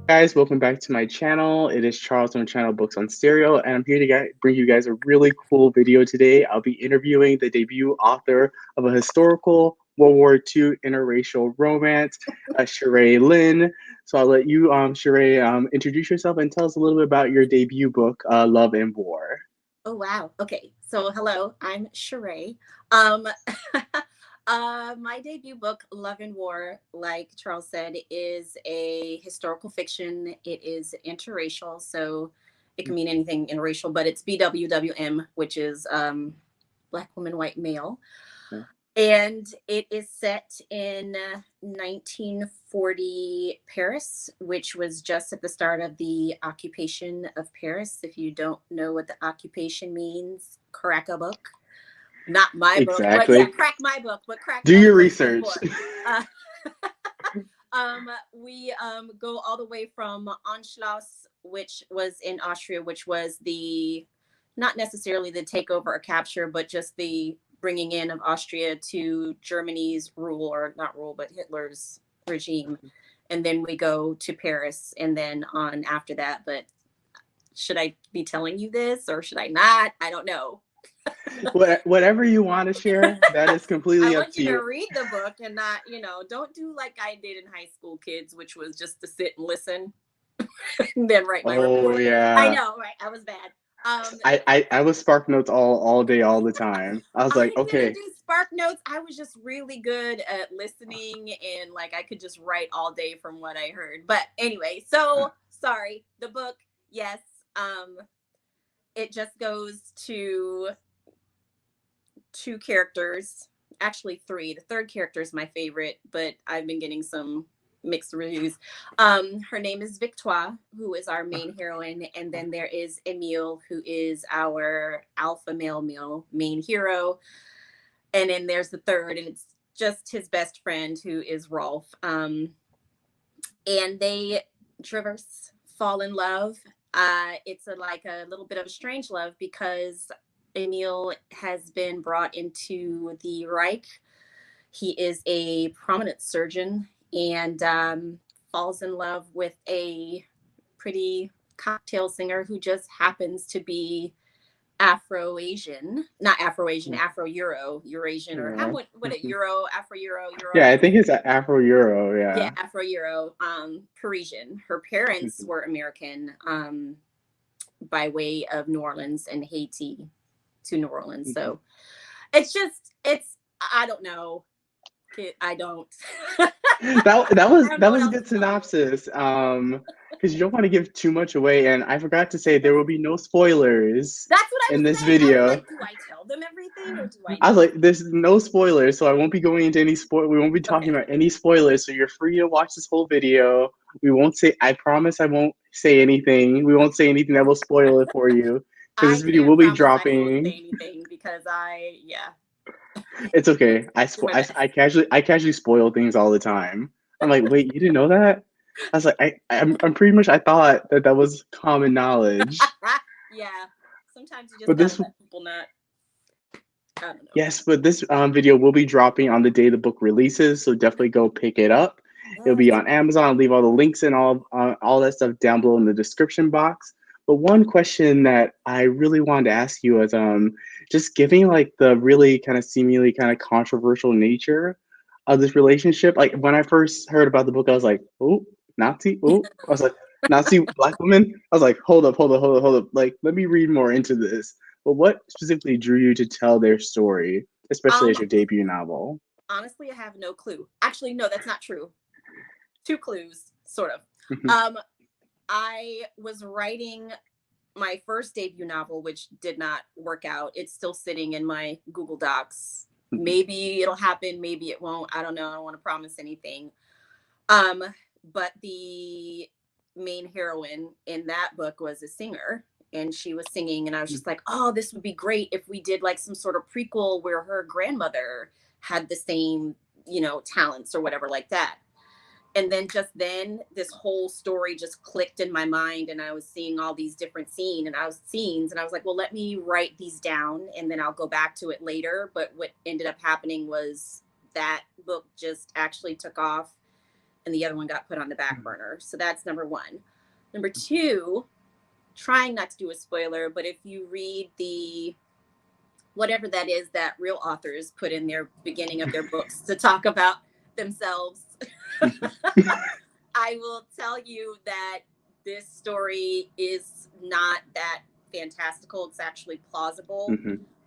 Guys, welcome back to my channel. It is Charles on Channel Books on Stereo, and I'm here to bring you guys a really cool video today. I'll be interviewing the debut author of a historical World War II interracial romance, Shirrá Lynn. So I'll let you, Shirrá, introduce yourself and tell us a little bit about your debut book, Love and War. Oh wow. Okay. So hello, I'm Shirrá. Um my debut book, Love and War, like Charles said, is a historical fiction. It is interracial, so it can mean anything interracial, but it's BWWM, which is black woman, white male. Yeah. And it is set in 1940 Paris, which was just at the start of the occupation of Paris. If you don't know what the occupation means, crack a book. Not my book, but yeah, Exactly. crack my book, but crack Do other your places' research. book. Uh, we go all the way from Anschluss, which was in Austria, which was the not necessarily the takeover or capture, but just the bringing in of Austria to Germany's rule, or not rule, but Hitler's regime. And then we go to Paris and then on after that. But should I be telling you this or should I not? I don't know. Whatever you want to share, that is I completely up want to you to you. read the book and not, don't do like I did in high school, kids, which was just to sit and listen and then write my Oh report. I yeah. know, right? I was bad. Um, I was Spark Notes all day, all the time. I was like, I didn't okay. do Spark Notes. I was just really good at listening and like I could just write all day from what I heard. But anyway, so sorry. The book, yes. Um, it just goes to two characters, actually three. The third character is my favorite, but I've been getting some mixed reviews. Her name is Victoire, who is our main heroine, and then there is Emile, who is our alpha male main hero, and then there's the third, and it's just his best friend, who is Rolf. And they traverse, fall in love. It's like a little bit of a strange love because Emil has been brought into the Reich. He is a prominent surgeon and falls in love with a pretty cocktail singer who just happens to be Afro-Asian, not Afro-Asian, Afro-Euro, Eurasian, or how Yeah. what it Euro, Afro-Euro, Yeah, I Euro. think it's Afro Euro. Yeah, Yeah. Afro-Euro, Parisian. Her parents Mhm. were American, by way of New Orleans and Haiti to New Orleans. So it's I don't know. I don't. I don't know That what was a else good to tell you. synopsis. Because you don't want to give too much away, and I forgot to say there will be no spoilers That's what I in was this saying. I was video. like, do I tell them everything or do I I was not? like, there's no spoilers, so I won't be going into any spoil. We won't be talking Okay. about any spoilers, so you're free to watch this whole video. We won't say. I promise, I won't say anything. We won't say anything that will spoil it for you, because I this video can't will be promise I won't dropping. say anything because yeah, It's okay. do my best. I casually spoil things all the time. I'm like, wait, you didn't know that? I was like, I'm pretty much. I thought that was common knowledge. Yeah. Sometimes you just But gotta this let people not. I don't know. Yes, but this video will be dropping on the day the book releases, so definitely go pick it up. It'll be Yes. on Amazon. I'll leave all the links and all that stuff down below in the description box. But one question that I really wanted to ask you is, just giving like the really kind of seemingly kind of controversial nature of this relationship. Like when I first heard about the book, I was like, oh, Nazi. Oh, I was like, Nazi black woman. I was like, hold up. Like, let me read more into this. But what specifically drew you to tell their story, especially Um. as your debut novel? Honestly, I have no clue. Actually, no, that's not true. Two clues, sort of. Mhm, Um. I was writing my first debut novel, which did not work out. It's still sitting in my Google Docs. mhm, Maybe it'll happen, maybe it won't. I don't know. I don't want to promise anything. Um, but the main heroine in that book was a singer and she was singing and I was just like, "Oh, this would be great if we did like some sort of prequel where her grandmother had the same, talents or whatever like that." And then this whole story just clicked in my mind and I was seeing all these different scenes and I was like, well, let me write these down and then I'll go back to it later. But what ended up happening was that book just actually took off and the other one got put on the back burner. So that's number one. Number two, trying not to do a spoiler, but if you read the whatever that is that real authors put in their beginning of their books to talk about themselves, I will tell you that this story is not that fantastical. It's actually plausible.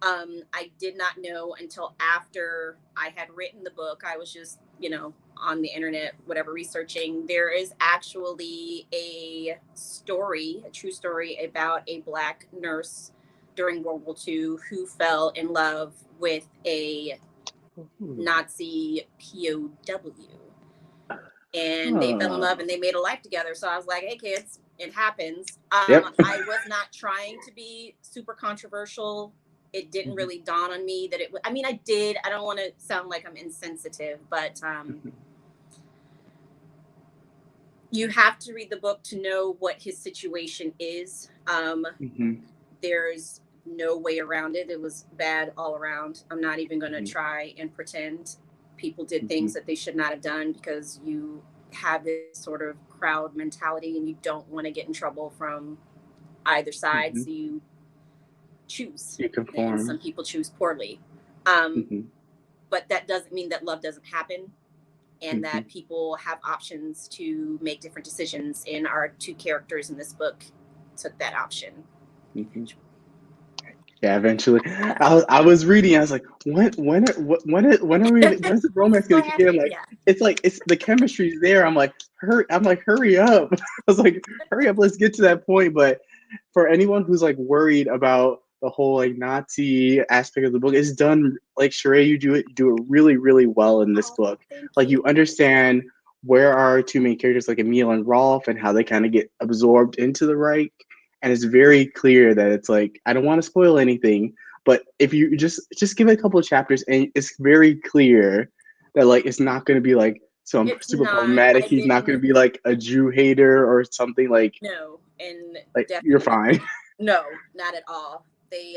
I did not know until after I had written the book. I was just, on the internet, whatever, researching. There is actually a true story about a Black nurse during World War II who fell in love with a Nazi POW. And they fell in love and they made a life together. So I was like, hey, kids, it happens. I was not trying to be super controversial. It didn't really dawn on me that it was, I did. I don't want to sound like I'm insensitive, but you have to read the book to know what his situation is. There's no way around it. It was bad all around. I'm not even going to try and pretend people did things that they should not have done, because you have this sort of crowd mentality and you don't want to get in trouble from either side. So you choose. You conform. And some people choose poorly. But that doesn't mean that love doesn't happen, and that people have options to make different decisions. And our two characters in this book took that option. Yeah, eventually. I was reading. I was like, when are we? When's the romance gonna kick in? Like, it's the chemistry's there. I'm like, hurry up. I was like, hurry up, let's get to that point. But for anyone who's like worried about the whole like Nazi aspect of the book, it's done, like, Shirrá, you do it really, really well in this book. Like, you understand where our two main characters, like Emil and Rolf, and how they kind of get absorbed into the Reich. And it's very clear that it's like, I don't want to spoil anything, but if you just give it a couple of chapters, and it's very clear that, like, it's not going to be like some super problematic. He's not going to be like a Jew hater or something. Like, no, and like, you're fine. No, not at all. They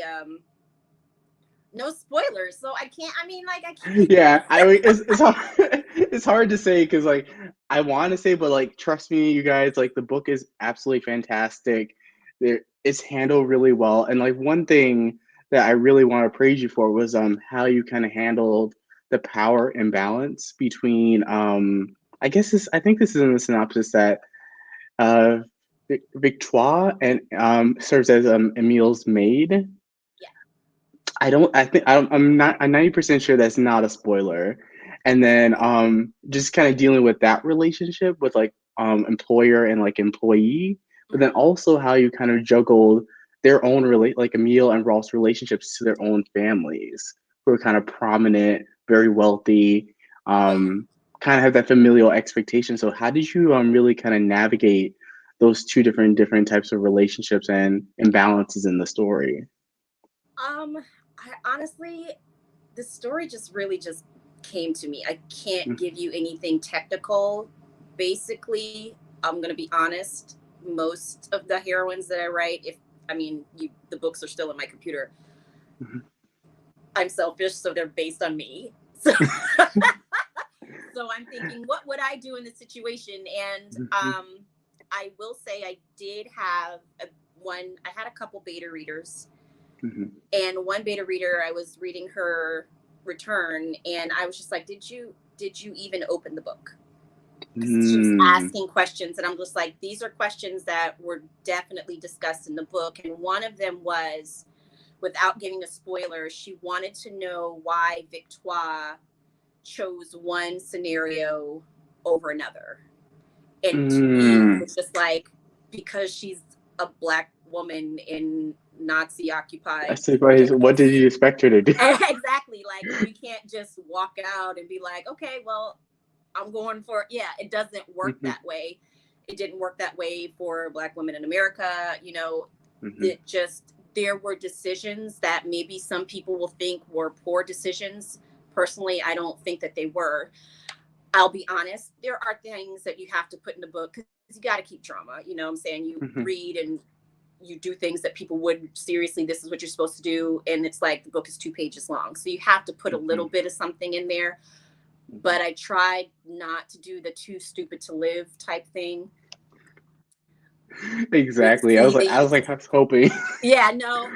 no spoilers, so I can't. I can't. Yeah, it's hard. It's hard to say, because like, I want to say, but like, trust me, you guys, like, the book is absolutely fantastic. It's handled really well, and like, one thing that I really want to praise you for was how you kind of handled the power imbalance between I think this is in the synopsis that Victoire and serves as Emil's maid. I'm 90% sure that's not a spoiler. And then just kind of dealing with that relationship with like employer and like employee, but then also how you kind of juggled their own like Emil and Rolf's relationships to their own families, who are kind of prominent, very wealthy, kind of have that familial expectation. So how did you really kind of navigate those two different types of relationships and imbalances in the story? Honestly, the story just really just came to me. I can't give you anything technical. Basically, I'm going to be honest. Most of the heroines that I write, the books are still in my computer. I'm selfish, so they're based on me. So, so I'm thinking, what would I do in this situation? And I will say I did have I had a couple beta readers. And one beta reader, I was reading her return, and I was just like, did you even open the book? She was asking questions, and I'm just like, these are questions that were definitely discussed in the book. And one of them was, without giving a spoiler, she wanted to know why Victoire chose one scenario over another. And to me, it was just like, because she's a Black woman in Nazi occupied. I suppose, what did you expect her to do? Exactly. Like, you can't just walk out and be like, okay, well, I'm going for, it doesn't work that way. It didn't work that way for Black women in America. There were decisions that maybe some people will think were poor decisions. Personally, I don't think that they were. I'll be honest. There are things that you have to put in the book, because you got to keep drama. You know what I'm saying? You read and you do things that people would seriously, this is what you're supposed to do. And it's like, the book is 2 pages long. So you have to put a little bit of something in there. but I tried not to do the too stupid to live type thing with Exactly. seeding. I was hoping. Yeah, no,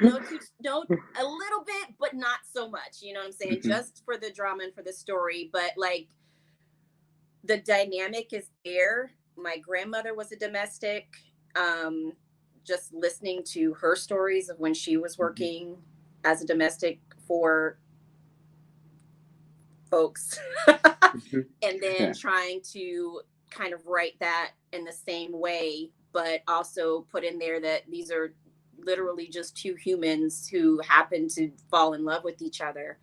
a little bit, but not so much. You know what I'm saying? Hmm. Just for the drama and for the story, but like the dynamic is there. My grandmother was a domestic. Um, just listening to her stories of when she was Hmm. working as a domestic for folks, Hmm. and then Yeah. trying to kind of write that in the same way, but also put in there that these are literally just two humans who happen to fall in love with each other.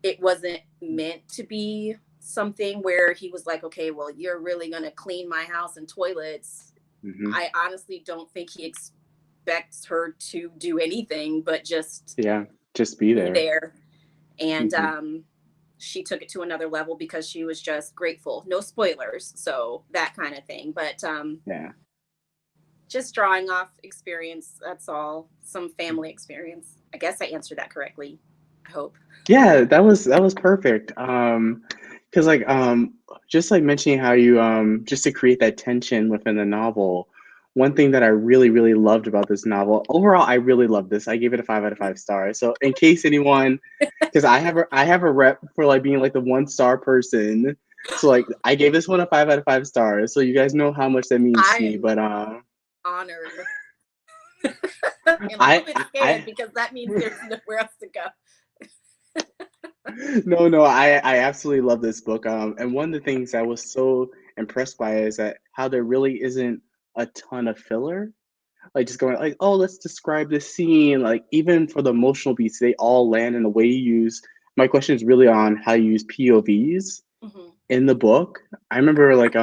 It wasn't meant to be something where he was like, okay, well, you're really going to clean my house and toilets. Hmm. I honestly don't think he expects her to do anything but just Yeah. Just be be there. there. And Hmm. she took it to another level because she was just grateful. No spoilers, so that kind of thing. But Yeah. just drawing off experience, that's all. Some family experience. I guess I answered that correctly. I hope. Yeah, that was perfect. Because like just like mentioning how you just to create that tension within the novel, one thing that I really loved about this novel, overall I really loved this. I gave it a 5 out of 5 stars. So in case anyone, because I have a rep for like being like the 1 star person. So like I gave this one a 5 out of 5 stars. So you guys know how much that means to me. I'm But honored and a little I bit scared I because that means there's nowhere else to go. no, I absolutely love this book. And one of the things I was so impressed by is that how there really isn't a ton of filler. Like just going like, oh, let's describe this scene. Like even for the emotional beats, they all land in the way you use. My question is really on how you use POVs Hmm. in the book. I remember like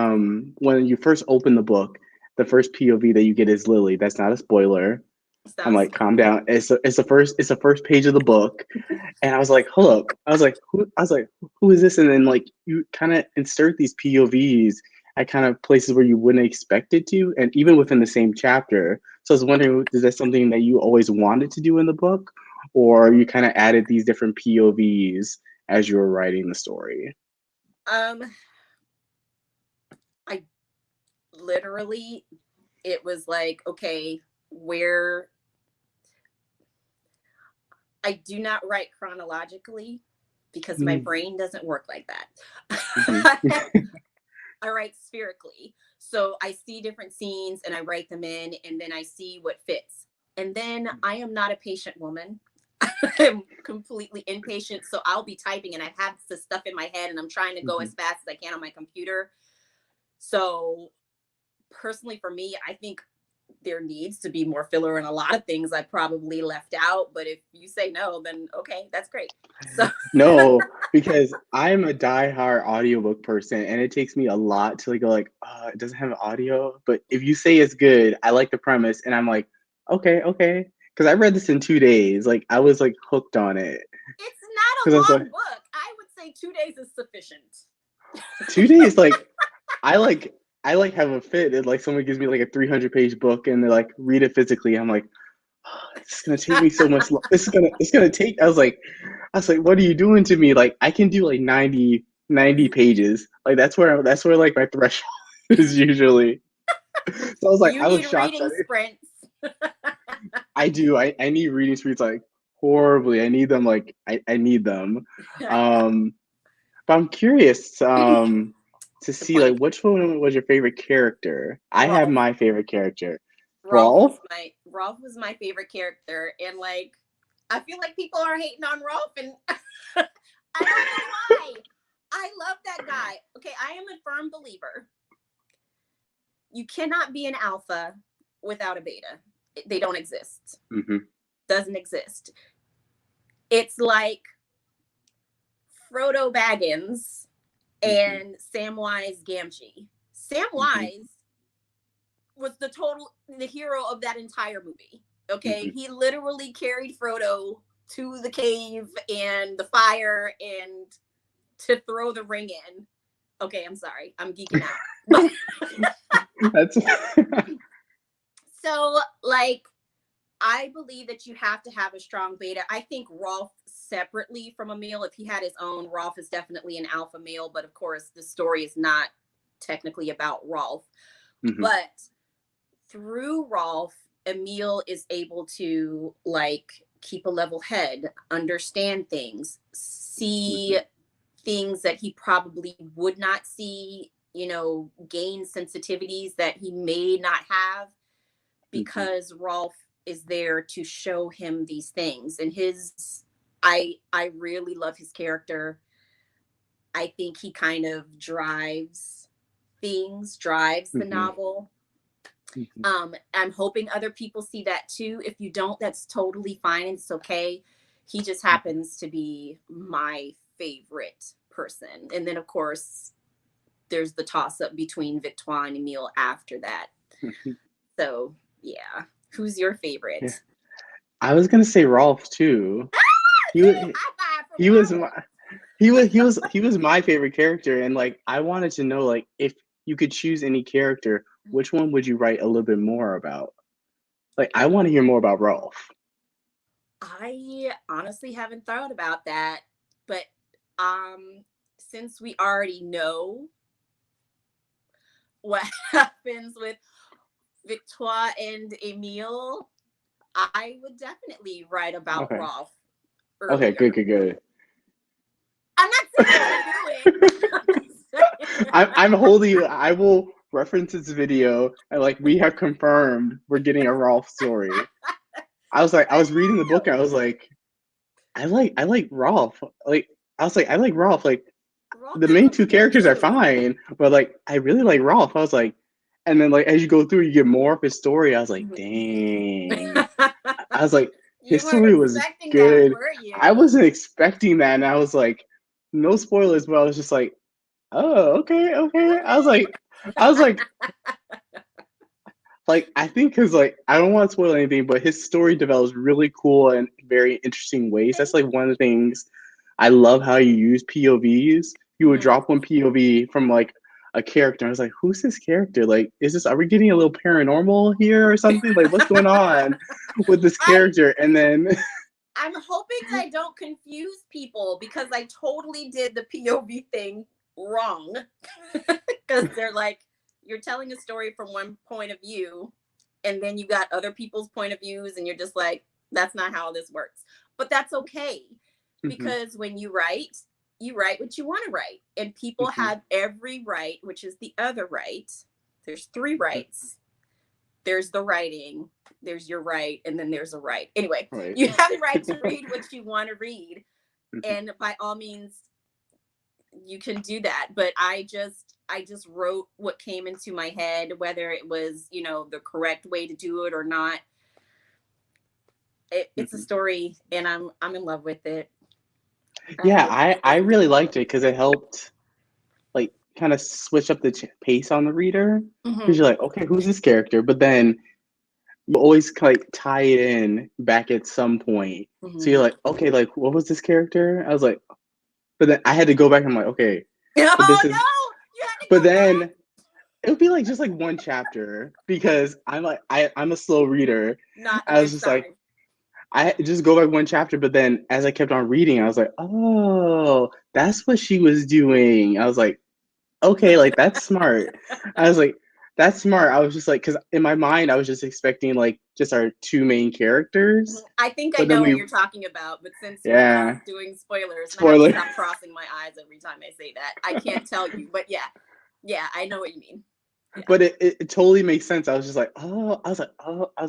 when you first open the book, the first POV that you get is Lily. That's not a spoiler. I'm Sounds like, calm down. It's the first page of the book, and I was like, hold up. I was like, who is this? And then like you kind of insert these POVs at kind of places where you wouldn't expect it to, and even within the same chapter. So I was wondering, is that something that you always wanted to do in the book, or you kind of added these different POVs as you were writing the story? um I literally, it was like, okay, where I do not write chronologically because my Mm-hmm. brain doesn't work like Mm-hmm. that. I write spherically. So I see different scenes and I write them in and then I see what fits. And then I am not a patient woman. I'm completely impatient. So I'll be typing and I have this stuff in my head and I'm trying to go Mm-hmm. as fast as I can on my computer. So personally for me, I think there needs to be more filler and a lot of things I probably left out. But if you say no, then okay, that's great. So No, because I'm a die-hard audiobook person, and it takes me a lot to like go like, it doesn't have audio. But if you say it's good, I like the premise, and I'm like, okay, okay. Because I read this in 2 days. Like I was like hooked on it. it's not Because a I was like, long book. I would say 2 days is sufficient. 2 days. Like I like I like have a fit. And like someone gives me like a 300-page book, and they're like, read it physically. I'm like, it's gonna take me so much. It's gonna take. I was like, what are you doing to me? Like I can do like 90 pages. Like that's where like my threshold is usually. So I was like, You I was need shocked that reading sprints. I do. I need reading speeds like horribly. I need them like I need them. Um, but I'm curious to The see like point. which one was your favorite character. I have Rolf. my favorite character, Rolf Rolf. was my Rolf was my favorite character, and like I feel like people are hating on Rolf, and I don't know why. I love that guy. Okay, I am a firm believer. You cannot be an alpha without a beta. They don't exist. Hmm. Doesn't exist. It's like Frodo Baggins Hmm. and Samwise Gamgee. Hmm. Samwise was the hero of that entire movie. Okay, Hmm. he literally carried Frodo to the cave and the fire and to throw the ring in. Okay, I'm sorry, I'm geeking out, but That's so like I believe that you have to have a strong beta. I think Rolf separately from Emil. If he had his own, Rolf is definitely an alpha male, but of course the story is not technically about Rolf. Mm-hmm. But through Rolf, Emil is able to like keep a level head, understand things, see things that he probably would not see, gain sensitivities that he may not have, because Rolf is there to show him these things. And I really love his character. I think he kind of drives the novel. I'm hoping other people see that too. If you don't, that's totally fine. It's okay. He just happens to be my favorite person. And then of course there's the toss up between Victoire and Emil after that. So yeah. Who's your favorite? Yeah. I was gonna say Rolf too. He was my favorite character, and like I wanted to know, like, if you could choose any character, which one would you write a little bit more about? Like, I want to hear more about Rolf. I honestly haven't thought about that, but since we already know what happens with Victoire and Emil, I would definitely write about Rolf earlier. Okay, good. I'm not saying what I'm doing. I'm holding you. I will reference this video, and like we have confirmed we're getting a Rolf story. I was reading the book and I was like, I like Rolf. Like I was like, I like Rolf. Like Rolf the main two characters are fine, but like I really like Rolf. I was like, and then like as you go through, you get more of his story. I was like, dang. I was like, his story was good. I wasn't expecting that, and I was like, no spoilers, but I was just like, oh, okay. I was like, like I think because like I don't want to spoil anything, but his story develops really cool and very interesting ways. That's like one of the things I love, how you use POVs. You would drop one POV from like a character. I was like, who's this character? Like, are we getting a little paranormal here or something? Like, what's going on with this character? And then I'm hoping I don't confuse people, because I totally did the POV thing wrong. Because they're like, you're telling a story from one point of view, and then you got other people's point of views, and you're just like, that's not how this works. But that's okay, because when you write what you want to write, and people have every right, which is the other right. There's three rights. There's the writing, there's your right, and then there's a right. Anyway, you have the right to read what you want to read, and by all means you can do that. But I just wrote what came into my head, whether it was the correct way to do it or not. It's a story, and I'm in love with it. Yeah, I really liked it because it helped like kind of switch up the pace on the reader, because you're like, okay, who's this character? But then you always like tie it in back at some point. So you're like, okay, like what was this character? I was like, but then I had to go back and I'm like, okay, but then it would be like just like one chapter, because I'm like I'm a slow reader. I was just like, I just go back one chapter, but then as I kept on reading, I was like, oh, that's what she was doing. I was like, okay, like that's smart. I was like, that's smart. I was just like, because in my mind, I was just expecting like just our two main characters. I think I know what you're talking about, but since we're not doing spoilers, I have to stop crossing my eyes every time I say that. I can't tell you, but yeah, I know what you mean. Yeah. But it totally makes sense. I was just like, oh, I was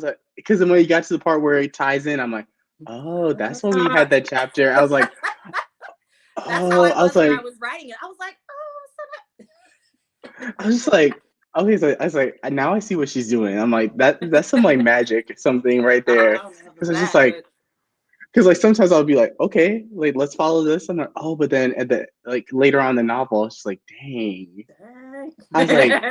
like, because then when you got to the part where it ties in, I'm like, oh, that's when we had that chapter. I was like, that's how I was when I was writing it. I was like, I was just like, okay, so I was like, now I see what she's doing. I'm like, that's some like magic something right there. Because it's just like, because like sometimes I'll be like, okay, like let's follow this. I'm like, oh, but then at the like later on in the novel, it's just like, dang. I was like,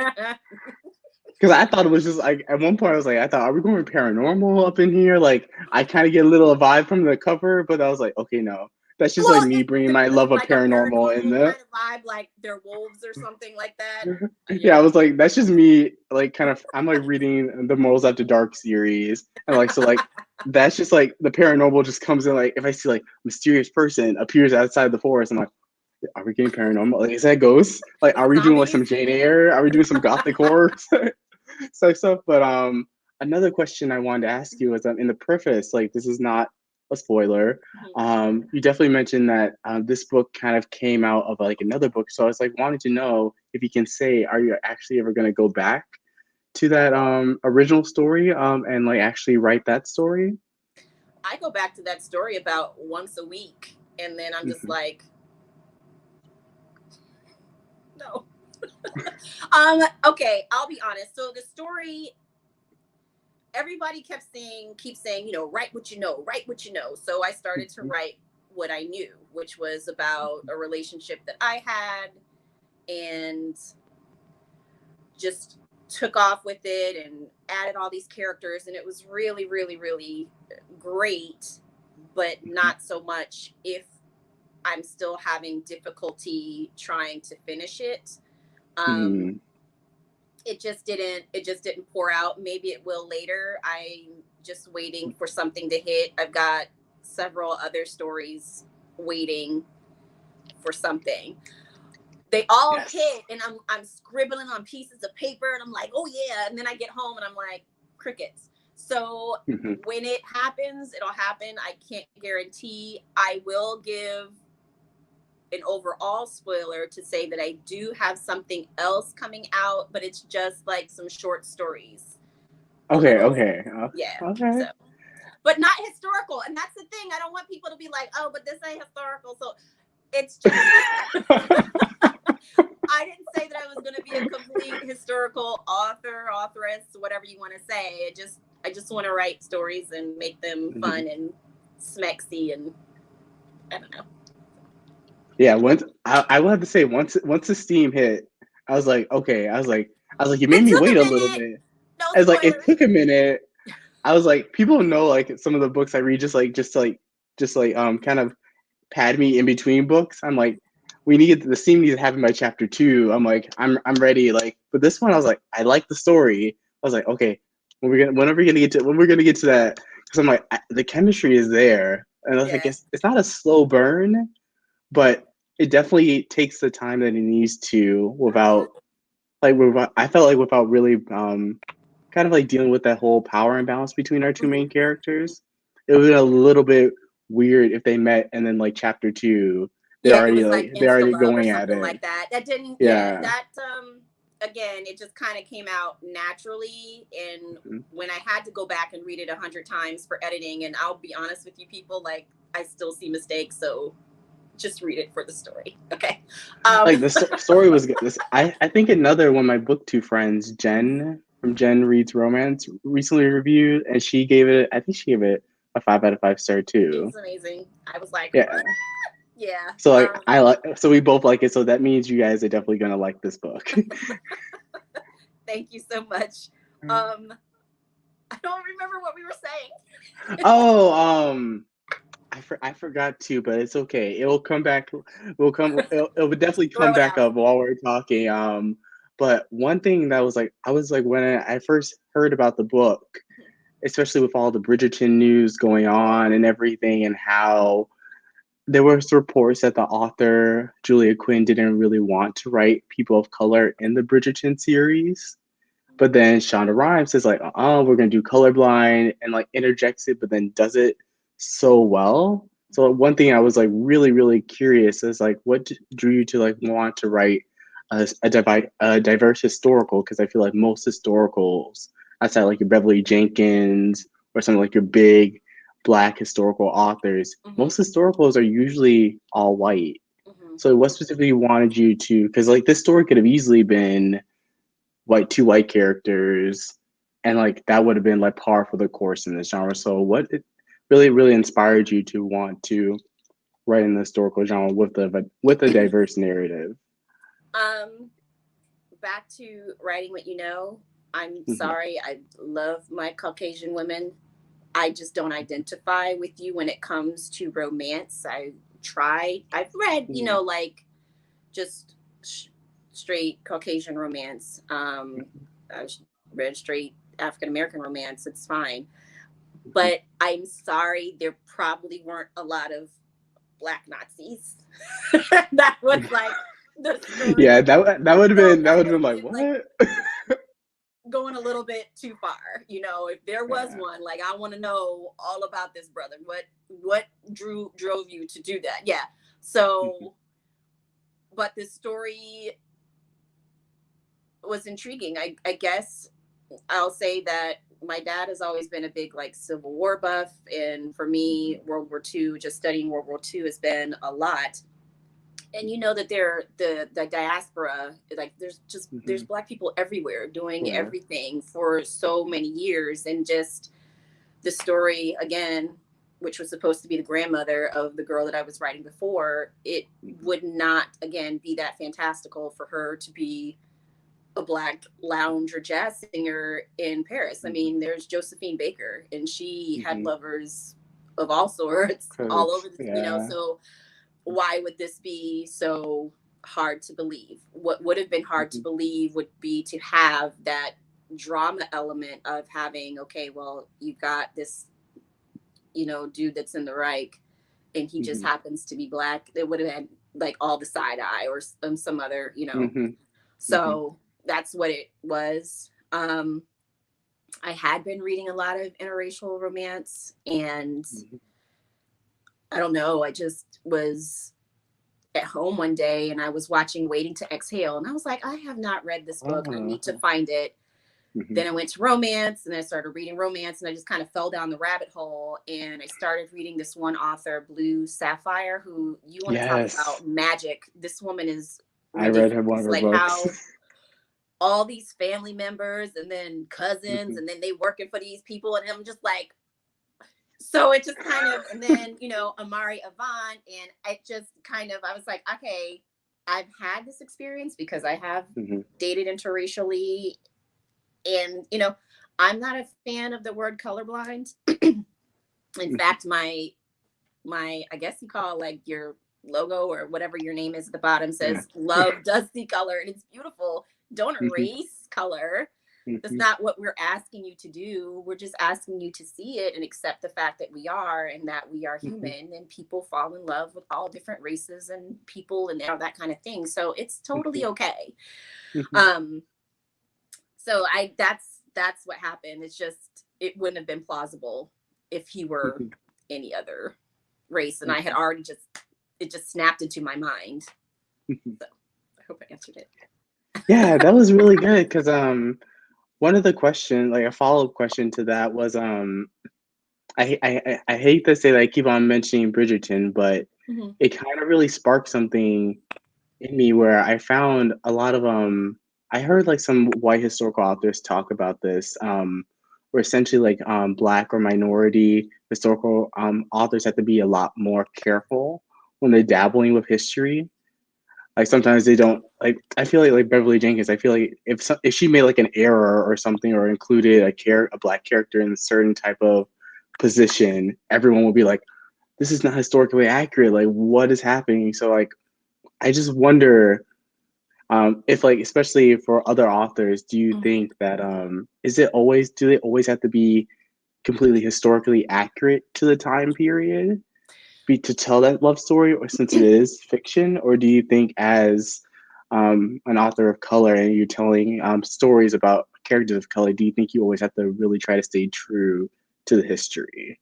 because I thought it was just like at one point I was like, I thought, are we going paranormal up in here? Like I kind of get a little vibe from the cover, but I was like, okay, no. That's just like me bringing my love of paranormal in there. Kind of vibe, like they're wolves or something like that. Yeah, I was like, that's just me. Like, kind of, I'm like reading the Morals After Dark series, and like, so like, that's just like the paranormal just comes in. Like if I see like mysterious person appears outside the forest, I'm like, are we getting paranormal? Like is that ghosts? Like are we doing like Zombies. some Jane Eyre? Are we doing some gothic horror stuff? But another question I wanted to ask you was in the preface, like this is not a spoiler. You definitely mentioned that this book kind of came out of like another book. So I was like wanted to know if you can say, are you actually ever going to go back to that original story and like actually write that story? I go back to that story about once a week, and then I'm just Mm-hmm. like, no. Okay, I'll be honest. So the story, everybody keeps saying, you know, write what you know, write what you know. So I started to write what I knew, which was about a relationship that I had, and just took off with it and added all these characters, and it was really, really, really great, but not so much if I'm still having difficulty trying to finish it. Um, Mm-hmm. it just didn't pour out. Maybe it will later. I'm just waiting for something to hit. I've got several other stories waiting for something. They all Yes. hit, and I'm scribbling on pieces of paper, and I'm like, oh yeah, and then I get home and I'm like, crickets. So Mm-hmm. when it happens, it'll happen. I can't guarantee. I will give an overall spoiler to say that I do have something else coming out, but it's just like some short stories. Okay. Okay. Yeah. Okay. So, but not historical. And that's the thing. I don't want people to be like, oh, but this ain't historical. So it's just, I didn't say that I was going to be a complete historical author, authoress, whatever you want to say. I just want to write stories and make them Mhm. fun and smexy, and I don't know. Yeah. Once I will have to say once the steam hit, I was like, okay. I was like, you made It me took wait a a little minute. bit. No I was like, it spoilers. took a minute. I was like, people know like some of the books I read just like kind of pad me in between books. I'm like, we need the scene needs to happen by chapter two. I'm like, I'm ready. Like, but this one, I was like, I like the story. I was like, okay, when we're gonna get to that, because I'm like, the chemistry is there, and I was like, Yeah. it's not a slow burn, but it definitely takes the time that it needs to without I felt like without really kind of like dealing with that whole power imbalance between our two main Mm-hmm. characters. It was a little bit weird if they met and then like chapter two, Yeah, it was like they're insta already love or going at something it. like that. That didn't, yeah, Yeah. that again, it just kind of came out naturally. And Mhm. when I had to go back and read it 100 times for editing, and I'll be honest with you, people, like I still see mistakes, so just read it for the story, okay? Um, Like the story was good. I think another one of my book two friends, Jen from Jen Reads Romance, recently reviewed, and she gave it. I think she gave it a 5 out of 5 star it too. was amazing. I was like, Yeah. yeah. So like I like so we both like it. So that means you guys are definitely gonna like this book. Thank you so much. Um, I don't remember what we were saying. Oh, I forgot to, but it's okay. It will come back. It will definitely Throw come it back out. up while we're talking. But one thing that was like, I was like, when I first heard about the book, especially with all the Bridgerton news going on and everything, and how there was reports that the author Julia Quinn didn't really want to write people of color in the Bridgerton series. But then Shonda Rhimes is like, oh, we're gonna do colorblind and like interjects it, but then does it so well. So one thing I was like really, really curious is like what drew you to like want to write a diverse historical? Because I feel like most historicals, outside like your Beverly Jenkins or something like your big black historical authors, Mm-hmm. most historicals are usually all white. Mm-hmm. So what specifically wanted you to? Because like this story could have easily been two white characters, and like that would have been like par for the course in this genre. So what it really really inspired you to want to write in the historical genre with a diverse narrative? Um, Back to writing what you know. I'm Mm-hmm. sorry. I love my Caucasian women. I just don't identify with you when it comes to romance. I've read, like just straight Caucasian romance. I've read straight African American romance. It's fine. But I'm sorry, there probably weren't a lot of Black Nazis. That was like the Yeah, story. that would have So been, that that would would have been have like, been like what? going a little bit too far. If there was Yeah. one, like I want to know all about this brother. What drove you to do that? Yeah. Mhm. So, but the story was intriguing. I guess I'll say that my dad has always been a big like Civil War buff, and for me, Mhm. World War II, just studying World War II has been a lot. And you know that the diaspora, like there's Mhm. Black people everywhere doing Where? everything for so many years, and just the story again, which was supposed to be the grandmother of the girl that I was writing before, it Mhm. would not again be that fantastical for her to be a Black lounge or jazz singer in Paris. I Mhm. mean, there's Josephine Baker, and she had Mhm. lovers of all sorts all over Cause yeah. so why would this be so hard to believe? What would have been hard to Mhm. believe would be to have that drama element of having, okay, well, you've got this, dude that's in the Reich, and he just Mhm. happens to be Black. It would have had like all the side eye or some other. Mhm. Mhm. So that's what it was. I had been reading a lot of interracial romance, and Mhm. I don't know, I just was at home one day and I was watching Waiting to Exhale, and I was like, I have not read this book. I need to Uh-huh. find it. Mhm. Then I went to romance and I started reading romance, and I just kind of fell down the rabbit hole, and I started reading this one author, Blue Sapphire, who, you want to talk Yes. about magic. This woman is I read her one of ridiculous. her Like books. how all these family members and then cousins Mhm. and then they working for these people, and I'm just like, so it just kind of, and then Amari Avant, and it just kind of, I was like, okay, I've had this experience because I have Mhm. dated interracially, and I'm not a fan of the word colorblind. In Mhm. fact, my I guess you call like your logo or whatever your name is at the bottom Yeah. says love does see color, and it's beautiful. Don't Mhm. erase color. That's Mhm. not what we're asking you to do. We're just asking you to see it and accept the fact that we are, and that we are Mhm. human, and people fall in love with all different races and people and all that kind of thing. So it's totally Mhm. okay. Mhm. Um, so that's what happened. It's just it wouldn't have been plausible if he were Mhm. any other race, and I had Mhm. already just it just snapped into my mind. Mhm. So I hope I answered it. Yeah, that was really good because one of the question, like a follow-up question to that was I hate to say that I keep on mentioning Bridgerton, but Mm-hmm. it kind of really sparked something in me where I found a lot of I heard like some white historical authors talk about this where essentially like black or minority historical authors have to be a lot more careful when they're dabbling with history. Like sometimes they don't like. I feel like Beverly Jenkins. I feel like if she made like an error or something or included a black character in a certain type of position, everyone will be like, "This is not historically accurate. Like, what is happening?" So like, I just wonder if like, especially for other authors, do you Mm-hmm. think that do they always have to be completely historically accurate to the time period be to tell that love story, or since it is fiction, or do you think as an author of color and you're telling stories about characters of color, do you think you always have to really try to stay true to the history?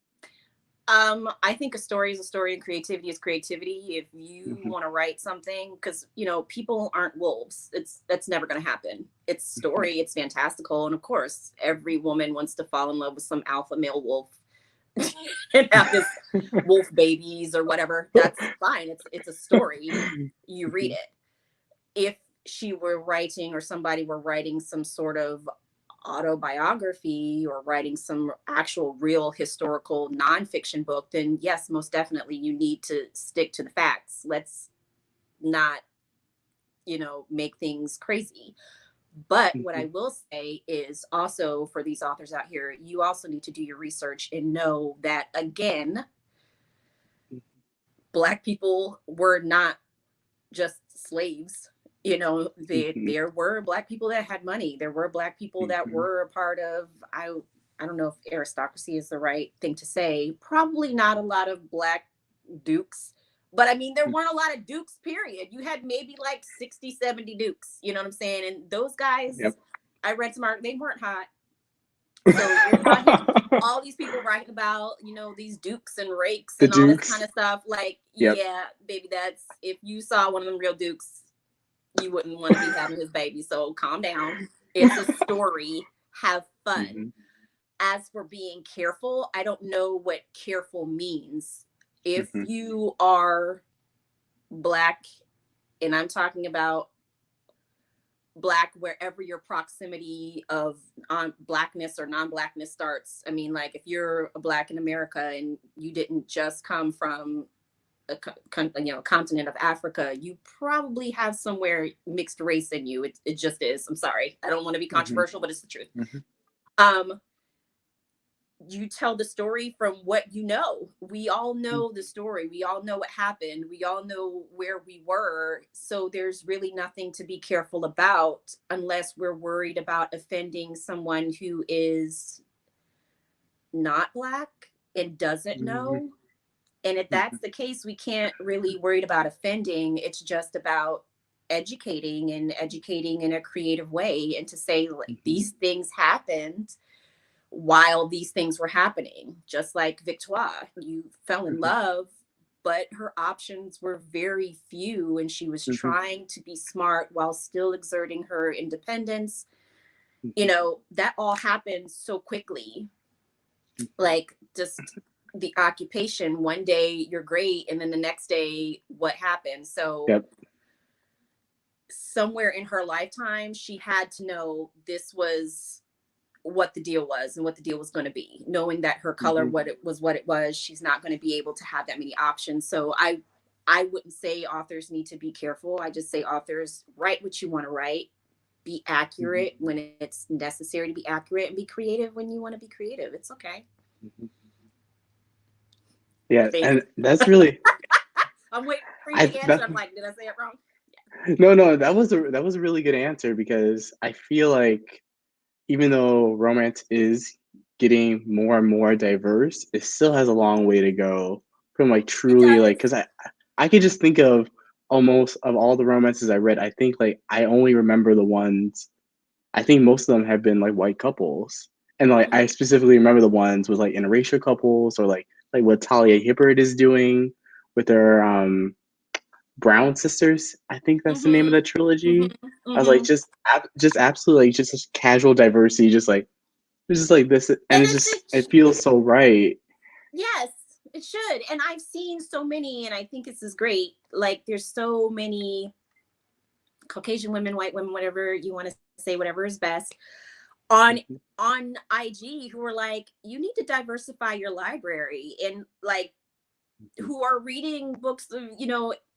I think a story is a story, and creativity is creativity. If you Hmm. want to write something, because people aren't wolves. That's never going to happen. It's story. It's fantastical, and of course, every woman wants to fall in love with some alpha male wolf and have this wolf babies or whatever. That's fine. It's a story. You read it. If she were writing, or somebody were writing some sort of autobiography or writing some actual real historical nonfiction book, then yes, most definitely you need to stick to the facts. Let's not, make things crazy. But what I will say is also, for these authors out here, you also need to do your research and know that, again, Black people were not just slaves. There were Black people that had money. There were Black people that were a part of, I I don't know if aristocracy is the right thing to say. Probably not a lot of black dukes, but I mean, there weren't a lot of dukes, period. You had maybe like 60, 70 dukes, you know what I'm saying? And those guys, Yep. I read some art, they weren't hot. So you're talking all these people writing about, these dukes and rakes The and all this Dukes. kind of stuff. Like, Yep. yeah, baby, that's if you saw one of them real dukes, you wouldn't want to be having his baby. So calm down. It's a story. Have fun. Mhm. As for being careful, I don't know what careful means. If Mhm. you are black, and I'm talking about black wherever your proximity of blackness or non-blackness starts. I mean, like if you're a black in America and you didn't just come from a continent of Africa, you probably have somewhere mixed race in you. It just is. I'm sorry, I don't want to be Mhm. controversial, but it's the truth. Mhm. um you tell the story from what you know. We all know the story. We all know what happened. We all know where we were. So there's really nothing to be careful about unless we're worried about offending someone who is not black and doesn't Mhm. know. And if Mhm. that's the case, we can't really worry about offending. It's just about educating and educating in a creative way and to say like Mhm. these things happened while these things were happening. Just like Victoire, you fell in Mhm. love, but her options were very few, and she was Mhm. trying to be smart while still exerting her independence. Mhm. That all happened so quickly. Mhm. Like, just the occupation, one day you're great, and then the next day, what happened? So, Yep. somewhere in her lifetime, she had to know this was what the deal was and what the deal was going to be, knowing that her color Mhm. what it was, she's not going to be able to have that many options. So I wouldn't say authors need to be careful. I just say authors write what you want to write, be Mhm. accurate when it's necessary to be accurate, and be creative when you want to be creative. It's okay. Mhm. Yeah, Thanks. and that's really I'm waiting for you I to answer. that I'm like, did I say it wrong? no, that was a really good answer because I feel like even though romance is getting more and more diverse, it still has a long way to go from like It truly like does. because I could just think of almost of all the romances I read, I think like I only remember the ones I think most of them have been like white couples. And like I Mhm. specifically remember the ones with like interracial couples or like what Talia Hibbert is doing with her Brown sisters. I think that's the name of Mhm. the trilogy. Mhm. I was like Mhm. just absolutely like just casual diversity, just like it's just like this and And it's it's just it feels so right. yes, it should. And I've seen so many, and I think this is great. Like, there's so many Caucasian women, white women, whatever you want to say, whatever is best, on Mhm, on IG who are like, you need to diversify your library, and like mhm, who are reading books of,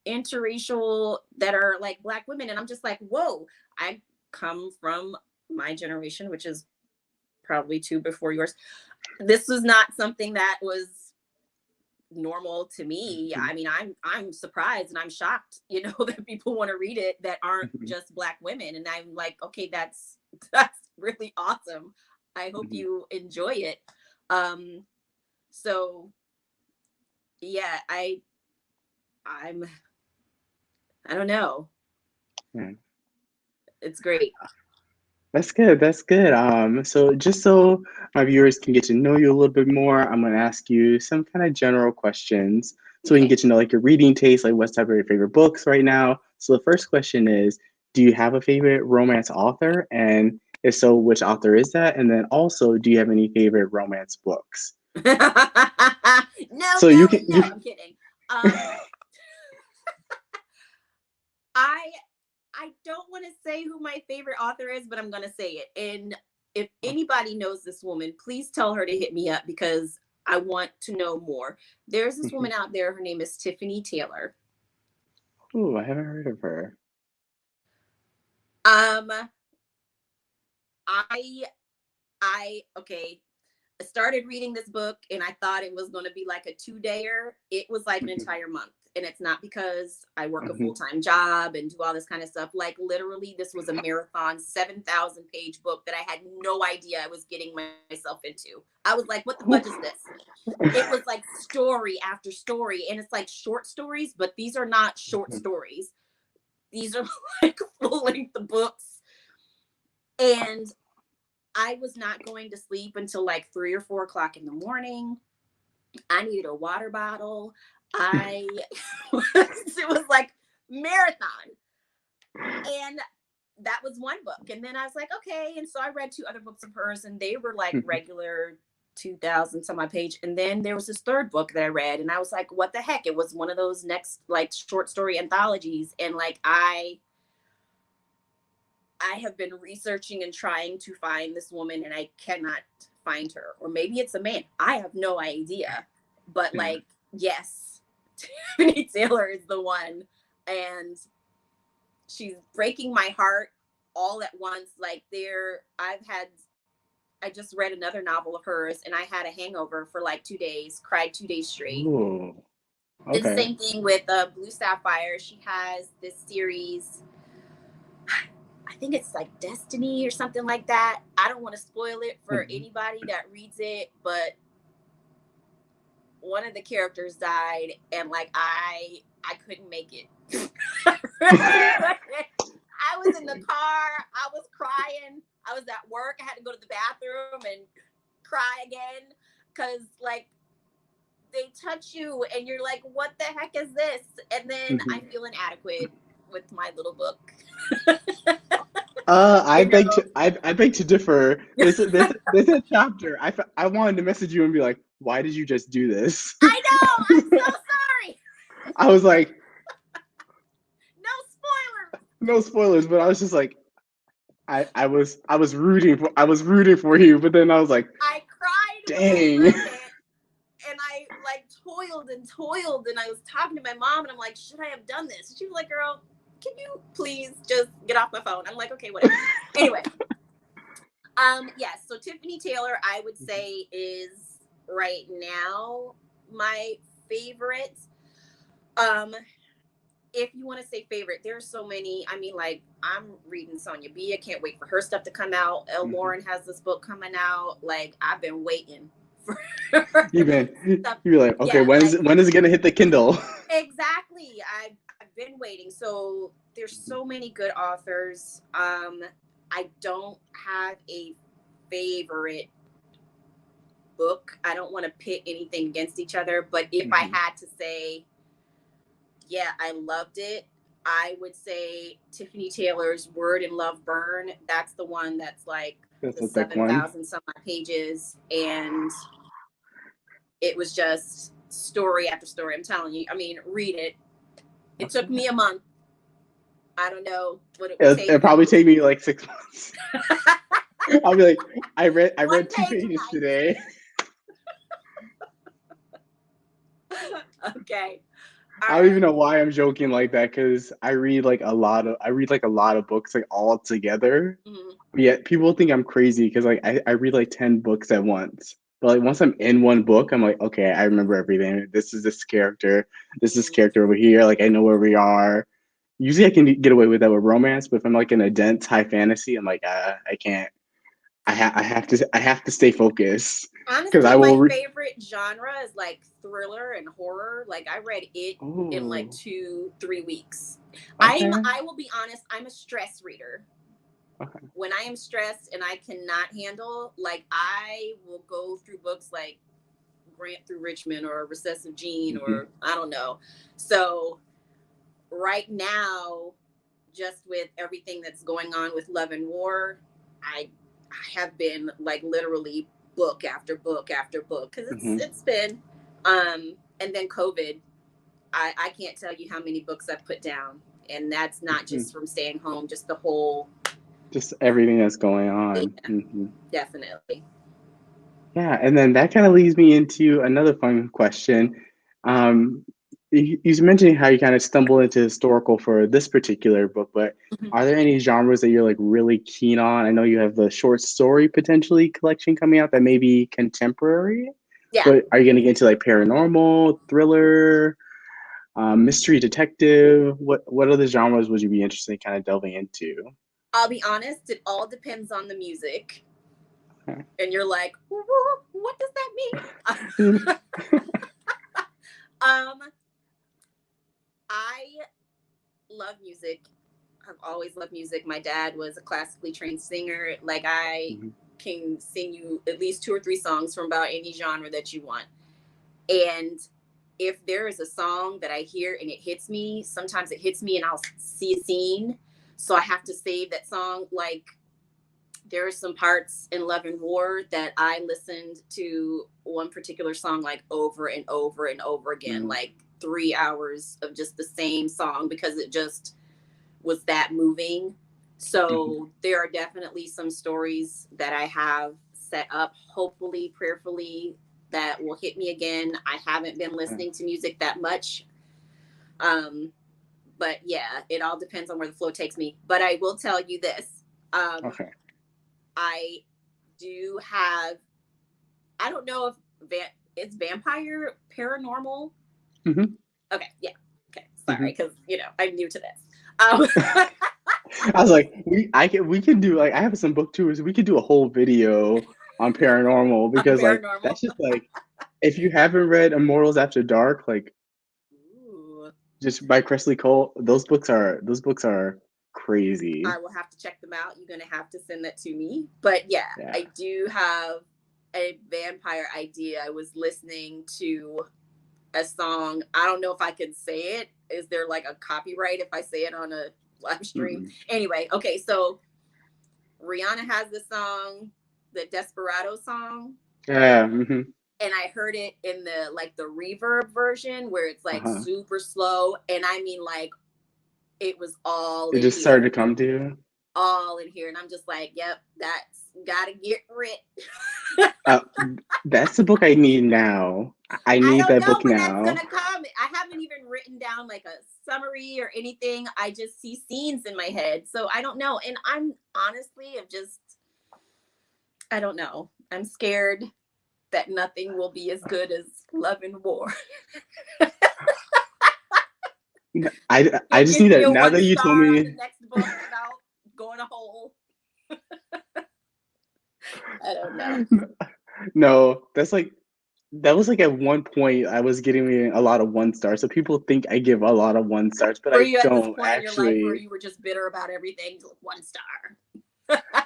interracial that are like black women. And I'm just like, whoa, I come from my generation, which is probably two before yours. This was not something that was normal to me. mhm, I mean, I'm surprised and I'm shocked, that people want to read it that aren't mhm, just black women. And I'm like, okay, that's really awesome. I hope mhm. you enjoy it. Um, so yeah, I'm I don't know. Yeah. It's great. That's good. That's good. So just so my viewers can get to know you a little bit more, I'm gonna ask you some kind of general questions so we can Okay. get to know like your reading taste, like what's type of your favorite books right now. So the first question is, do you have a favorite romance author? And if so, which author is that? And then also, do you have any favorite romance books? No, So no, you can and no. you I'm kidding. Um, I I don't want to say who my favorite author is, but I'm gonna say it. And if anybody knows this woman, please tell her to hit me up because I want to know more. There's this woman out there. Her name is Tiffany Taylor. Oh, I haven't heard of her. Um, I okay. I started reading this book and I thought it was going to be like a 2-dayer. It was like an entire month. and it's not because I work a Mhm. full-time job and do all this kind of stuff. Like literally, this was a marathon 7,000 page book that I had no idea I was getting myself into. I was like, what the fudge is this? It was like story after story, and it's like short stories, but these are not short stories. These are like full-length books. And I was not going to sleep until like 3 or 4 o'clock in the morning. I needed a water bottle. It was like marathon. And that was one book. And then I was like, okay. And so I read 2 other books of hers, and they were like regular 2,000 some odd page. And then there was this third book that I read, and I was like, what the heck? It was one of those next like short story anthologies. And like I have been researching and trying to find this woman, and I cannot find her. Or maybe it's a man. I have no idea. But like, yes, Tiffany Taylor is the one. And she's breaking my heart all at once. Like I just read another novel of hers, and I had a hangover for like 2 days, cried 2 days straight. Ooh, And okay. same thing with Blue Sapphire. She has this series, I think it's like Destiny or something like that. I don't want to spoil it for anybody that reads it, but one of the characters died, and like I couldn't make it. I was in the car, I was crying, I was at work, I had to go to the bathroom and cry again, because like they touch you and you're like, what the heck is this? And then I feel inadequate with my little book. I You beg know? to I beg to differ. There's a chapter. I wanted to message you and be like, why did you just do this? I know, I'm so sorry. I was like, No spoilers. no spoilers, but I was just like, I was rooting for you, but then I was like, I cried when I dang. read it, and I like toiled and toiled, and I was talking to my mom, and I'm like, should I have done this? And she was like, girl, can you please just get off my phone? I'm like, okay, whatever. Anyway, yes, so Tiffany Taylor, I would say, is right now my favorite. Um, if you want to say favorite, there's so many. I mean, like, I'm reading Sonia B. I can't wait for her stuff to come out. Elle Lauren has this book coming out. Like, I've been waiting for stuff. You're like, okay, Yeah, like when is it gonna hit the Kindle? exactly. I've been waiting. So there's so many good authors. I don't have a favorite book. I don't want to pit anything against each other, but if I had to say, yeah, I loved it, I would say Tiffany Taylor's Word and Love Burn. That's the one that's like That's the a thick one. 7,000 some odd pages. And it was just story after story. I'm telling you, I mean, read it. It took me a month. I don't know what it would take. It'll probably take me like 6 months. I'll be like, I read 2 page a pages night. today. Okay. I don't even know why I'm joking like that, because I read like a lot of books like all together. Yet people think I'm crazy because like I read like 10 books at once. But like once I'm in one book, I'm like, okay, I remember everything. This is this character. This is character over here. Like I know where we are. Usually I can get away with that with romance, but if I'm like in a dense high fantasy, I'm like, I can't. I have to stay focused because Honestly, I will. my favorite genre is like thriller and horror. Like I read it in like Oh, 2-3 weeks. okay, I will be honest, I'm a stress reader. okay. When I am stressed and I cannot handle, like I will go through books like Grant Through Richmond or Recessive Gene or I don't know. So right now, just with everything that's going on with Love and War, I have been like literally book after book after book because it's been and then COVID. I can't tell you how many books I've put down, and that's not just from staying home, just the whole Just everything that's going on. yeah, definitely. Yeah, and then that kind of leads me into another fun question. Um, you mentioned how you kind of stumble into historical for this particular book, but are there any genres that you're like really keen on? I know you have the short story potentially collection coming out that may be contemporary, Yeah. but are you going to get into like paranormal, thriller? mystery detective. What other genres would you be interested in kind of delving into? I'll be honest, it all depends on the music. Okay. And you're like, what does that Mm, mean? um, I love music. I've always loved music. My dad was a classically trained singer. Like I mhm, can sing you at least 2 or 3 songs from about any genre that you want. And if there is a song that I hear and it hits me, sometimes it hits me and I'll see a scene. So I have to save that song. Like there are some parts in Love and War that I listened to one particular song like over and over and over again, mm, like 3 hours of just the same song because it just was that moving. mhm, So there are definitely some stories that I have set up, hopefully, prayerfully, that will hit me again. I haven't been okay. listening to music that much. Um, but yeah, it all depends on where the flow takes me. But I will tell you this. Um, Okay. I do have, I don't know if it's vampire paranormal. Hmm. Okay, yeah. Okay, Hmm. sorry, because, I'm new to this. Um, I was like, we can do like I have some book tours. We could do a whole video on paranormal on because like paranormal. that's just like if you haven't read Immortals After Dark, like Ooh, just by Cressley Cole, those books are crazy. I will have to check them out. You're going to have to send that to me. But yeah, Yeah. I do have a vampire idea. I was listening to a song. I don't know if I can say it. Is there like a copyright if I say it on a live stream? Mm-mm. Anyway, okay, so Rihanna has this song, the Desperado song, Yeah. Hmm. and I heard it in the reverb version where it's like Uh-huh. super slow, and I mean like it was all It in just started here, to come to you. all in here, and I'm just like, yep, that's gotta get rid. Uh, that's the book I need now. I I need don't that know book when that's now. gonna come. I haven't even written down like a summary or anything. I just see scenes in my head, so I don't know. And I'm honestly, of just, I don't know. I'm scared that nothing will be as good as Love and War. I You'll just give need me that a now one that you told star on the me. next book about going a hole. I don't know. No, that was like at one point I was getting me a lot of one stars. So people think I give a lot of one stars, but Were I you at this don't point in your life where actually. you were just bitter about everything? One star.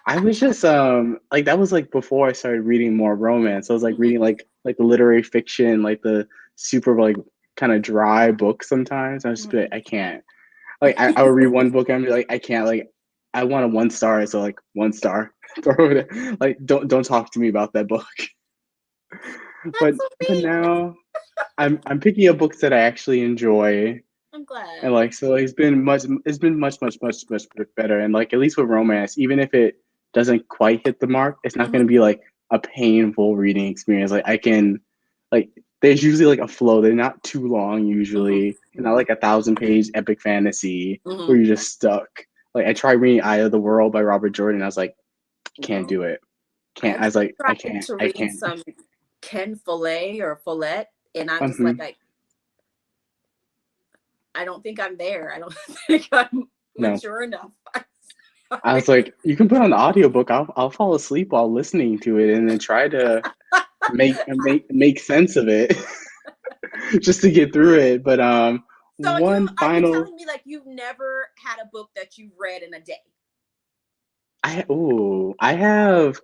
I was just like that was like before I started reading more romance. I was like Mhm. reading like the literary fiction, like the super like kind of dry books sometimes. I was just be like, Mhm. I can't. Like I would read one book and I'd be like, I can't like I want a one star, so like one star. Throw it like don't talk to me about that book. That's But so but sweet. now I'm picking up books that I actually enjoy. I'm And glad. like so it's been much better. And like at least with romance, even if it doesn't quite hit the mark, it's not gonna Mhm. be like a painful reading experience. Like I can like there's usually like a flow. They're not too long Mhm. usually. They're not Mhm. like 1,000-page epic fantasy where Mhm. you're just stuck. Like I tried reading Eye of the World by Robert Jordan. I was like, can't No. do it. Can't. I I've was like, I tried can't. to I read can't. some Ken Follett or Follett, and I'm just like, Hmm. I don't think I'm there. I don't think I'm No. mature enough. I'm I was sorry. like, you can put on the audiobook. I'll fall asleep while listening to it and then try to make sense of it just to get through it. But So one are you final telling me like you've never had a book that you've read in a day? I have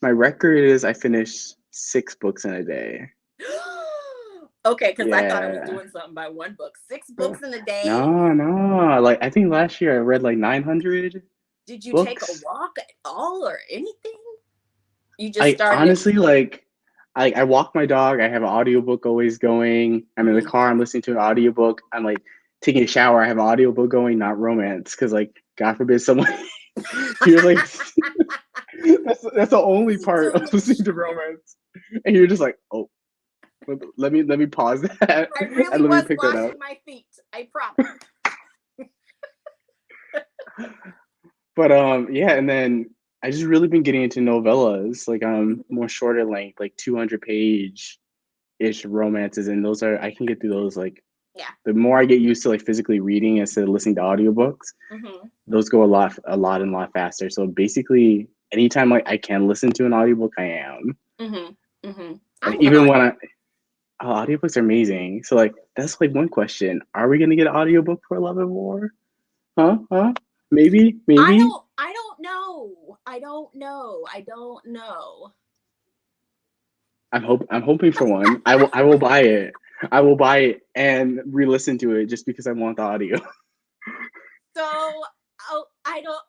my record is I finished 6 books in a day. Okay, because I thought I was Yeah. doing something by one book. 6 books in a day? No. Like I think last year I read like 900 Did you take a books. walk at all or anything? You just I started it. honestly like I walk my dog. I have an audiobook always going. I'm in the Mhm. car. I'm listening to an audiobook. I'm like taking a shower. I have an audiobook going, not romance, because like God forbid someone hears like that's the only What are you part doing of in the listening to shower? romance, and you're just like, oh, let me pause that I and really let me was pick that up. washing my feet. I promise. But yeah, and then I just really been getting into novellas, like more shorter length, like 200 page ish romances, and those are I can get through those like Yeah. The more I get used to like physically reading instead of listening to audiobooks, those go a lot faster. So basically, anytime like I can listen to an audiobook, I am. I Like love even audio. when audiobooks are amazing. So like that's like one question. Are we gonna get an audiobook for Love and War? Huh? Huh? Maybe? Maybe? I don't know. I don't know. I don't know. I'm hoping for one. I will buy it. I will buy it and re-listen to it just because I want the audio. So I don't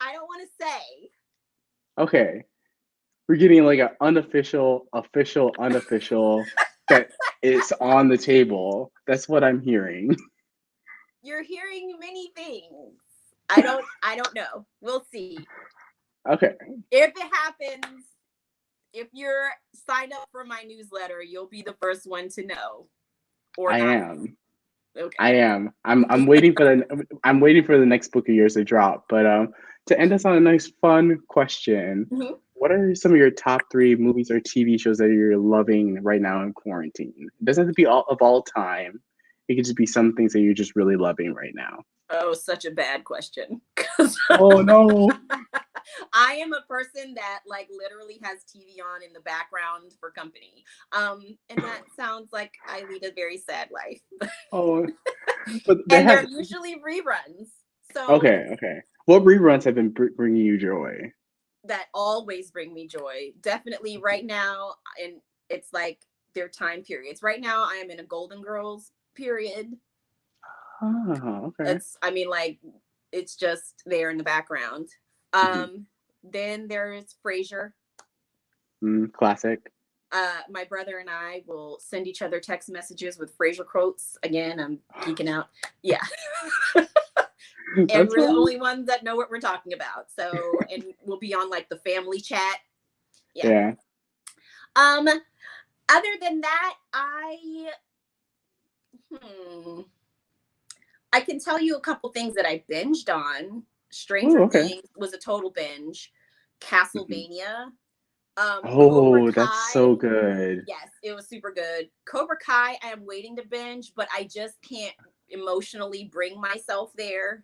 want to say. Okay. We're getting like an unofficial, unofficial that it's on the table. That's what I'm hearing. You're hearing many things. I don't know. We'll see. Okay. If it happens, if you're signed up for my newsletter, you'll be the first one to know. Or I not. am. Okay. I am. I'm waiting for the next book of yours to drop. But to end us on a nice fun question, what are some of your top 3 movies or TV shows that you're loving right now in quarantine? It doesn't have to be all of all time. It could just be some things that you're just really loving right now. Oh, such a bad question. Oh no. I am a person that like literally has TV on in the background for company. And that sounds like I lead a very sad life. Oh, but And they're usually reruns. So okay. What reruns have been bringing you joy? That always bring me joy. Definitely right now, and it's like their time periods. Right now, I am in a Golden Girls period. Oh, okay. Like it's just there in the background. Then there's Frasier. Classic. My brother and I will send each other text messages with Frasier quotes. Again, I'm geeking out. Yeah. And we're the only ones that know what we're talking about. So, and we'll be on like the family chat. Yeah. Other than that, I can tell you a couple things that I binged on. Stranger Things was a total binge. Castlevania. Cobra Kai, that's so good. Yes, it was super good. Cobra Kai, I am waiting to binge, but I just can't emotionally bring myself there.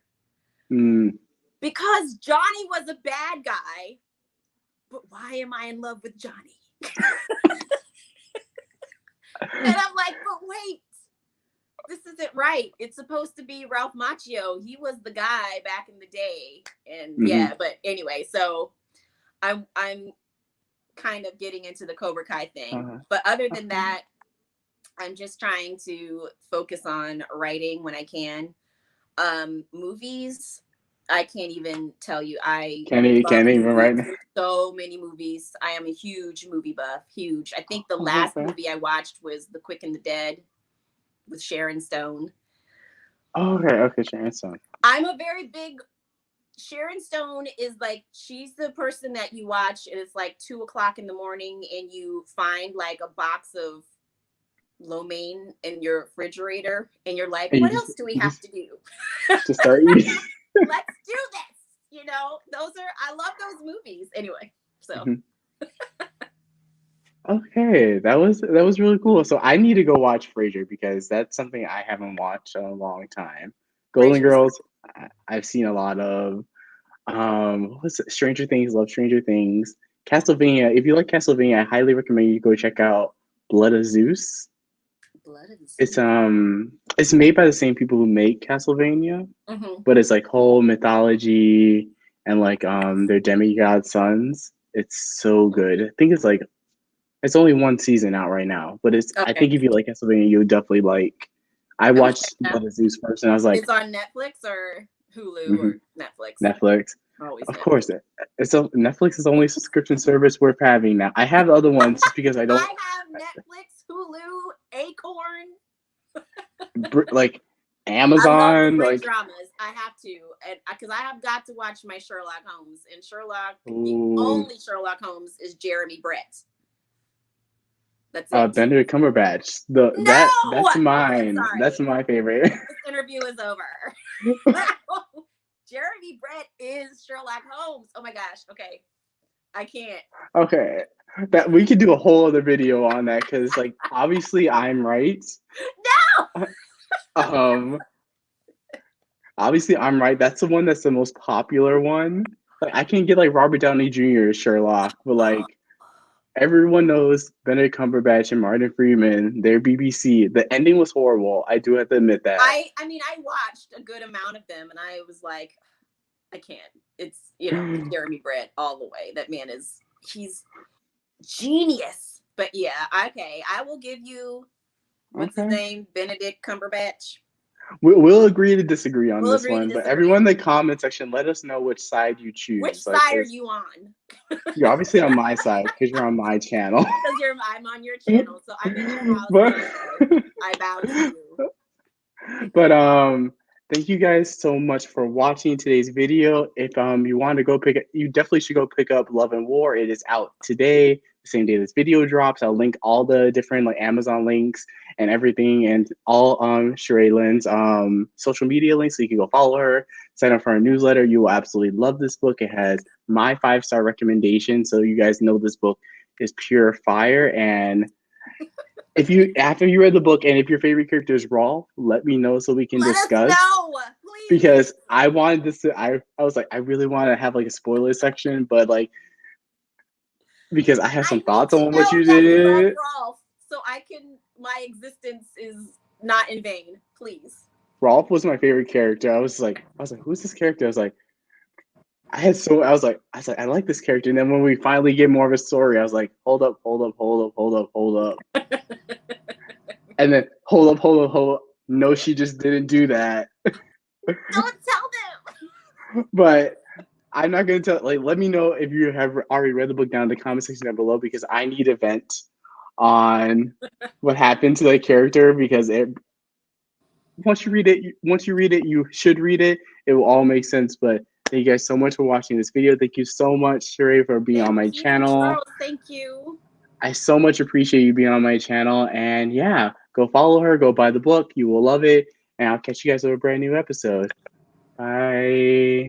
Because Johnny was a bad guy, but why am I in love with Johnny? And I'm like, but wait, this isn't right. It's supposed to be Ralph Macchio. He was the guy back in the day. And yeah, but anyway, so I'm kind of getting into the Cobra Kai thing. But other than that, I'm just trying to focus on writing when I can. Movies, I can't even tell you. I can't even right now. So many movies. I am a huge movie buff. Huge. I think the last movie I watched was The Quick and the Dead with Sharon Stone. Okay, Sharon Stone. I'm a very big Sharon Stone is like, she's the person that you watch and it's like 2:00 in the morning and you find like a box of lo mein in your refrigerator and you're like, what else do we have to do? To start eating. Let's do this. You know, I love those movies. Anyway, so. Okay, that was really cool. So I need to go watch Frasier because that's something I haven't watched in a long time. Golden Girls, I've seen a lot of. What's it? Stranger Things, love Stranger Things. Castlevania, if you like Castlevania, I highly recommend you go check out Blood of Zeus. It's made by the same people who make Castlevania, but it's like whole mythology and like their demigod sons. It's so good. I think it's only one season out right now, but I think if you like Castlevania, you'll definitely like. I watched Blood of Zeus first, and I was like, it's on Netflix or Hulu or Netflix. Netflix. Always of course, Netflix is the only subscription service worth having now. I have other ones just because I don't. I have Netflix, Hulu, Acorn, like Amazon, like dramas. I have to, and because I have got to watch my Sherlock Holmes, and the only Sherlock Holmes is Jeremy Brett. That's it. Benedict Cumberbatch. That's mine. That's my favorite. This interview is over. Jeremy Brett is Sherlock Holmes. Oh my gosh. Okay. I can't. Okay. That we could do a whole other video on that because, like, obviously I'm right. No. Um, obviously I'm right. That's the one that's the most popular one. Like, I can get like Robert Downey Jr. as Sherlock, but like everyone knows Benedict Cumberbatch and Martin Freeman. They're BBC. The ending was horrible. I do have to admit that. I mean, I watched a good amount of them, and I was like, I can't. It's Jeremy Brett all the way. That man he's genius. But yeah, okay, I will give you what's his name, Benedict Cumberbatch. We'll agree to disagree on We'll this agree to one, but disagree. everyone in the comment section, let us know which side you choose. Which like, side are you on? You're obviously on my side because you're on my channel. Because I'm on your channel, so I'm in your house. But, I bow to you. But thank you guys so much for watching today's video. If you want to go you definitely should go pick up Love and War. It is out today, the same day this video drops. I'll link all the different like Amazon links and everything, and all Shirrá Lynn's social media links, so you can go follow her, sign up for our newsletter. You will absolutely love this book. It has my 5-star recommendation, so you guys know this book is pure fire. And after you read the book, and if your favorite character is Rolf, let me know so we can discuss. Let us know, please. Because I wanted this to, I was like, I really want to have like a spoiler section, but like, because I have some thoughts on what you did. You love Rolf, so my existence is not in vain. Please. Rolf was my favorite character. I was like, who's this character? I was like, I like this character. And then when we finally get more of a story, I was like, hold up. And then hold up. No, she just didn't do that. Don't tell them. But I'm not going to tell. Like, let me know if you have already read the book down in the comment section down below, because I need a vent on what happened to that character. Because once you read it, you should read it. It will all make sense. But thank you guys so much for watching this video. Thank you so much, Shirrá, for being on my channel. Charles, thank you. I so much appreciate you being on my channel. And yeah, go follow her. Go buy the book. You will love it. And I'll catch you guys with a brand new episode. Bye.